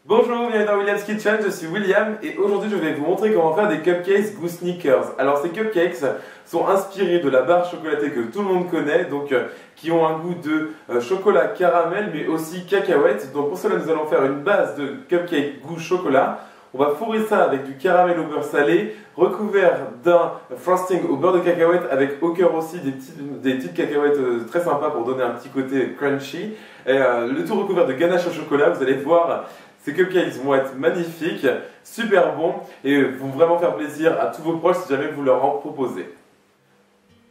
Bonjour, bienvenue dans William's Kitchen, je suis William et aujourd'hui je vais vous montrer comment faire des cupcakes goût Snickers. Alors ces cupcakes sont inspirés de la barre chocolatée que tout le monde connaît, donc qui ont un goût de chocolat caramel mais aussi cacahuète. Donc pour cela nous allons faire une base de cupcake goût chocolat. On va fourrer ça avec du caramel au beurre salé, recouvert d'un frosting au beurre de cacahuète avec au cœur aussi des petites cacahuètes très sympas pour donner un petit côté crunchy. Et, le tout recouvert de ganache au chocolat, vous allez voir, ces cupcakes vont être magnifiques, super bons et vont vraiment faire plaisir à tous vos proches si jamais vous leur en proposez.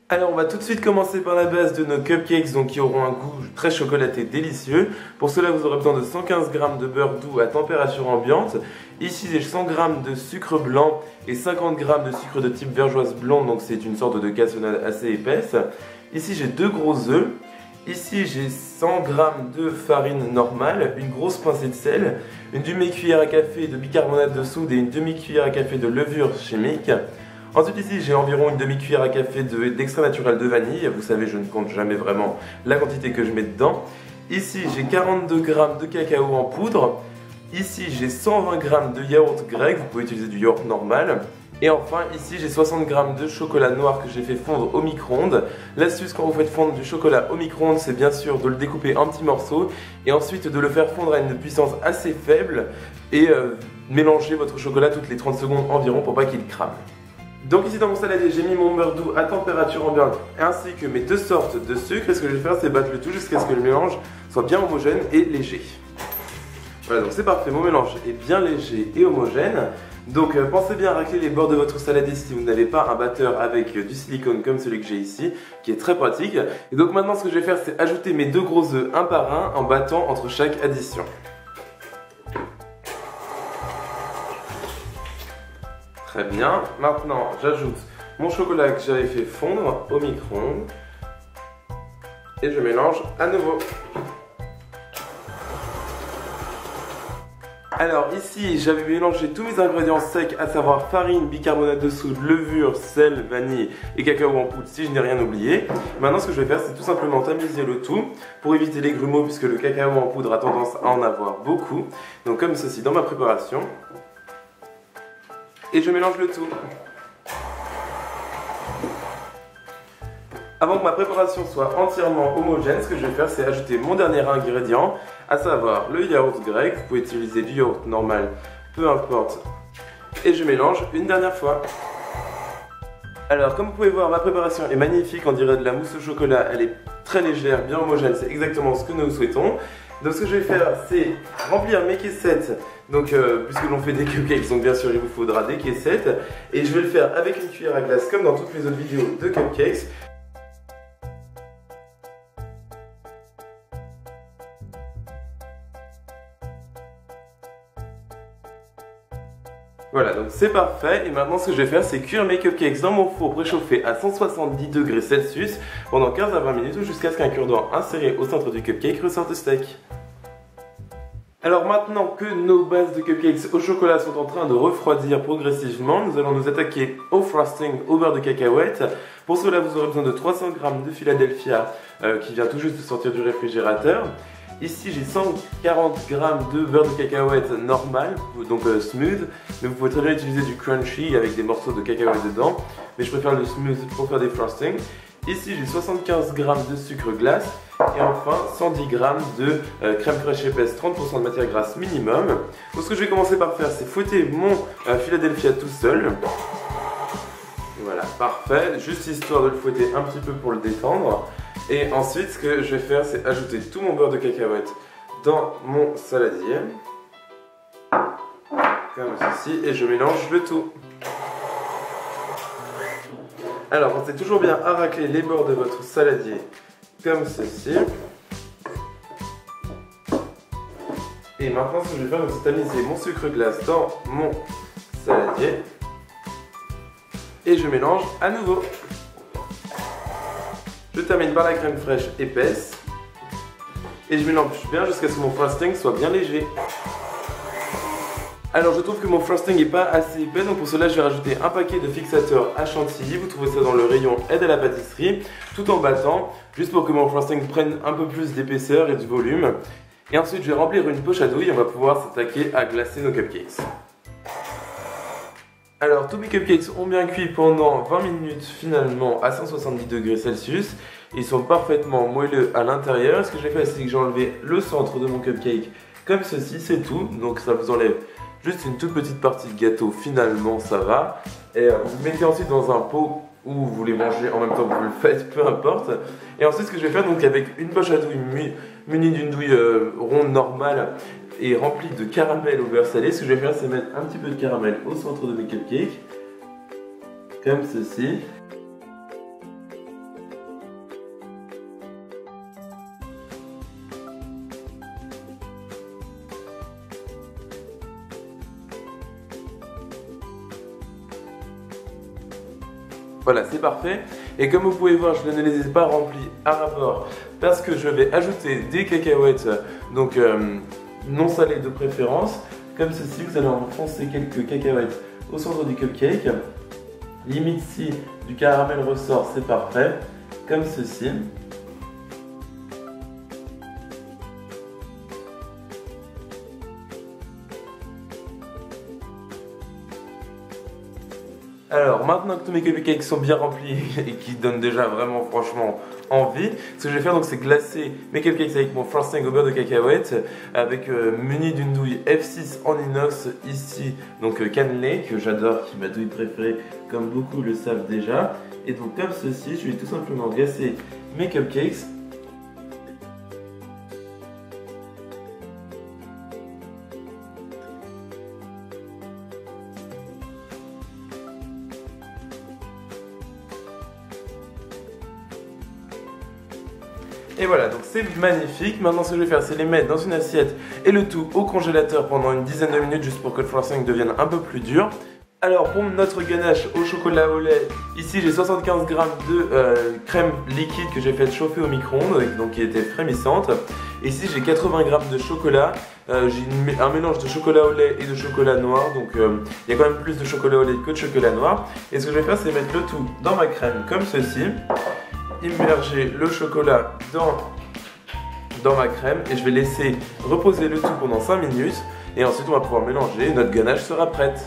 Alors on va tout de suite commencer par la base de nos cupcakes donc qui auront un goût très chocolaté délicieux. Pour cela vous aurez besoin de 115 g de beurre doux à température ambiante. Ici j'ai 100 g de sucre blanc et 50 g de sucre de type vergeoise blonde, donc c'est une sorte de cassonade assez épaisse. Ici j'ai 2 gros œufs. Ici j'ai 100 g de farine normale, une grosse pincée de sel, une demi-cuillère à café de bicarbonate de soude et une demi-cuillère à café de levure chimique. Ensuite ici j'ai environ une demi-cuillère à café d'extrait naturel de vanille, vous savez je ne compte jamais vraiment la quantité que je mets dedans. Ici j'ai 42 g de cacao en poudre. Ici j'ai 120 g de yaourt grec, vous pouvez utiliser du yaourt normal. Et enfin ici j'ai 60 g de chocolat noir que j'ai fait fondre au micro-ondes. L'astuce quand vous faites fondre du chocolat au micro-ondes, c'est bien sûr de le découper en petits morceaux et ensuite de le faire fondre à une puissance assez faible et mélanger votre chocolat toutes les 30 secondes environ pour pas qu'il crame. Donc ici dans mon saladier j'ai mis mon beurre doux à température ambiante ainsi que mes 2 sortes de sucre et ce que je vais faire c'est battre le tout jusqu'à ce que le mélange soit bien homogène et léger. Voilà donc c'est parfait, mon mélange est bien léger et homogène. Donc pensez bien à racler les bords de votre saladier si vous n'avez pas un batteur avec du silicone comme celui que j'ai ici, qui est très pratique. Et donc maintenant ce que je vais faire c'est ajouter mes 2 gros œufs un par un en battant entre chaque addition. Très bien, maintenant j'ajoute mon chocolat que j'avais fait fondre au micro-ondes et je mélange à nouveau. Alors ici j'avais mélangé tous mes ingrédients secs, à savoir farine, bicarbonate de soude, levure, sel, vanille et cacao en poudre si je n'ai rien oublié. Maintenant ce que je vais faire c'est tout simplement tamiser le tout pour éviter les grumeaux puisque le cacao en poudre a tendance à en avoir beaucoup. Donc comme ceci dans ma préparation. Et je mélange le tout. Avant que ma préparation soit entièrement homogène, ce que je vais faire c'est ajouter mon dernier ingrédient, à savoir le yaourt grec. Vous pouvez utiliser du yaourt normal, peu importe. Et je mélange une dernière fois. Alors comme vous pouvez voir, ma préparation est magnifique, on dirait de la mousse au chocolat, elle est très légère, bien homogène, c'est exactement ce que nous souhaitons. Donc ce que je vais faire c'est remplir mes caissettes, donc puisque l'on fait des cupcakes, donc bien sûr il vous faudra des caissettes. Et je vais le faire avec une cuillère à glace comme dans toutes les autres vidéos de cupcakes. Voilà, donc c'est parfait et maintenant ce que je vais faire c'est cuire mes cupcakes dans mon four préchauffé à 170 degrés Celsius pendant 15 à 20 minutes jusqu'à ce qu'un cure-dent inséré au centre du cupcake ressorte sec. Alors maintenant que nos bases de cupcakes au chocolat sont en train de refroidir progressivement, nous allons nous attaquer au frosting au beurre de cacahuète. Pour cela vous aurez besoin de 300 g de Philadelphia qui vient tout juste de sortir du réfrigérateur. Ici j'ai 140 g de beurre de cacahuète normal, donc smooth, mais vous pouvez très bien utiliser du crunchy avec des morceaux de cacahuète dedans, mais je préfère le smooth pour faire des frostings. Ici j'ai 75 g de sucre glace et enfin 110 g de crème fraîche épaisse, 30% de matière grasse minimum. Donc ce que je vais commencer par faire c'est fouetter mon Philadelphia tout seul. Voilà, parfait, juste histoire de le fouetter un petit peu pour le détendre. Et ensuite, ce que je vais faire, c'est ajouter tout mon beurre de cacahuète dans mon saladier. Comme ceci, et je mélange le tout. Alors, pensez toujours bien à racler les bords de votre saladier, comme ceci. Et maintenant, ce que je vais faire, c'est tamiser mon sucre glace dans mon saladier. Et je mélange à nouveau. Je termine par la crème fraîche épaisse et je mélange bien jusqu'à ce que mon frosting soit bien léger. Alors je trouve que mon frosting n'est pas assez épais, donc pour cela je vais rajouter un paquet de fixateurs à chantilly. Vous trouvez ça dans le rayon aide à la pâtisserie, tout en battant, juste pour que mon frosting prenne un peu plus d'épaisseur et du volume. Et ensuite je vais remplir une poche à douille et on va pouvoir s'attaquer à glacer nos cupcakes. Alors tous mes cupcakes ont bien cuit pendant 20 minutes finalement à 170 degrés Celsius. Ils sont parfaitement moelleux à l'intérieur. Ce que j'ai fait, c'est que j'ai enlevé le centre de mon cupcake comme ceci, c'est tout. Donc ça vous enlève juste une toute petite partie de gâteau, finalement ça va. Et vous le mettez ensuite dans un pot où vous voulez manger en même temps que vous le faites, peu importe. Et ensuite ce que je vais faire, donc avec une poche à douille munie d'une douille ronde normale et remplie de caramel au beurre salé, ce que je vais faire, c'est mettre un petit peu de caramel au centre de mes cupcakes, comme ceci. Voilà, c'est parfait. Et comme vous pouvez voir, je ne les ai pas remplis à rapport parce que je vais ajouter des cacahuètes, donc non salées de préférence. Comme ceci, vous allez enfoncer quelques cacahuètes au centre du cupcake. Limite si du caramel ressort, c'est parfait. Comme ceci. Alors maintenant que tous mes cupcakes sont bien remplis et qui donnent déjà vraiment franchement envie, ce que je vais faire donc c'est glacer mes cupcakes avec mon frosting au beurre de cacahuète avec muni d'une douille F6 en inox ici, donc cannelée, que j'adore, qui est ma douille préférée comme beaucoup le savent déjà. Et donc comme ceci, je vais tout simplement glacer mes cupcakes. Et voilà, donc c'est magnifique. Maintenant ce que je vais faire, c'est les mettre dans une assiette et le tout au congélateur pendant une dizaine de minutes juste pour que le frosting devienne un peu plus dur. Alors pour notre ganache au chocolat au lait, ici j'ai 75 g de crème liquide que j'ai fait chauffer au micro-ondes, donc qui était frémissante. Ici j'ai 80 g de chocolat, j'ai un mélange de chocolat au lait et de chocolat noir, donc il y a quand même plus de chocolat au lait que de chocolat noir. Et ce que je vais faire, c'est mettre le tout dans ma crème comme ceci. Immerger le chocolat dans ma crème et je vais laisser reposer le tout pendant 5 minutes et ensuite on va pouvoir mélanger et notre ganache sera prête.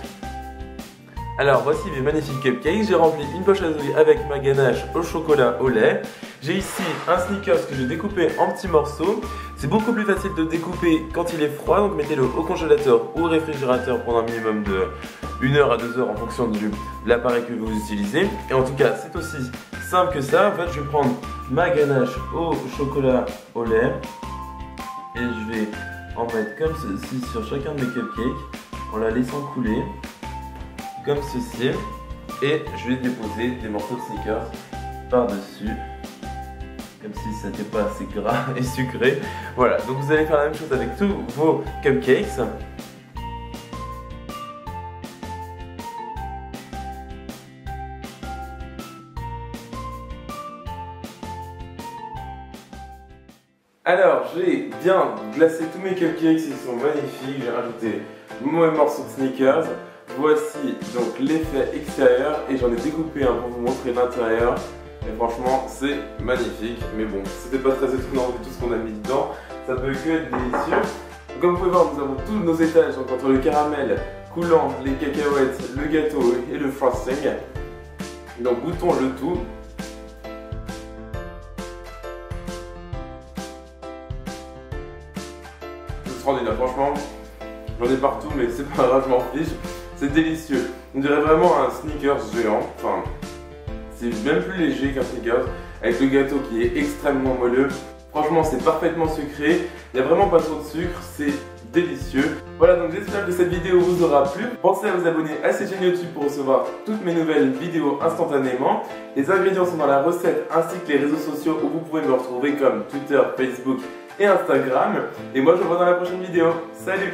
Alors voici mes magnifiques cupcakes, j'ai rempli une poche à douille avec ma ganache au chocolat au lait. J'ai ici un Snickers que j'ai découpé en petits morceaux. C'est beaucoup plus facile de découper quand il est froid, donc mettez-le au congélateur ou au réfrigérateur pendant un minimum de 1 heure à 2 heures en fonction de l'appareil que vous utilisez. Et en tout cas, c'est aussi simple que ça. En fait, je vais prendre ma ganache au chocolat au lait et je vais en mettre comme ceci sur chacun de mes cupcakes en la laissant couler comme ceci et je vais déposer des morceaux de Snickers par-dessus comme si ça n'était pas assez gras et sucré. Voilà, donc vous allez faire la même chose avec tous vos cupcakes. Alors, j'ai bien glacé tous mes cupcakes, ils sont magnifiques. J'ai rajouté mon morceau de Snickers. Voici donc l'effet extérieur et j'en ai découpé un pour vous montrer l'intérieur. Et franchement, c'est magnifique. Mais bon, c'était pas très étonnant de tout ce qu'on a mis dedans. Ça peut que être délicieux. Comme vous pouvez voir, nous avons tous nos étages, donc entre le caramel coulant, les cacahuètes, le gâteau et le frosting. Donc goûtons le tout. Extraordinaire, franchement, j'en ai partout, mais c'est pas grave, je m'en fiche. C'est délicieux. On dirait vraiment un Snickers géant. Enfin, c'est même plus léger qu'un Snickers, avec le gâteau qui est extrêmement moelleux. Franchement, c'est parfaitement sucré. Il n'y a vraiment pas trop de sucre, c'est délicieux. Voilà, donc j'espère que cette vidéo vous aura plu. Pensez à vous abonner à cette chaîne YouTube pour recevoir toutes mes nouvelles vidéos instantanément. Les ingrédients sont dans la recette ainsi que les réseaux sociaux où vous pouvez me retrouver comme Twitter, Facebook et Instagram. Et moi je vous vois dans la prochaine vidéo. Salut!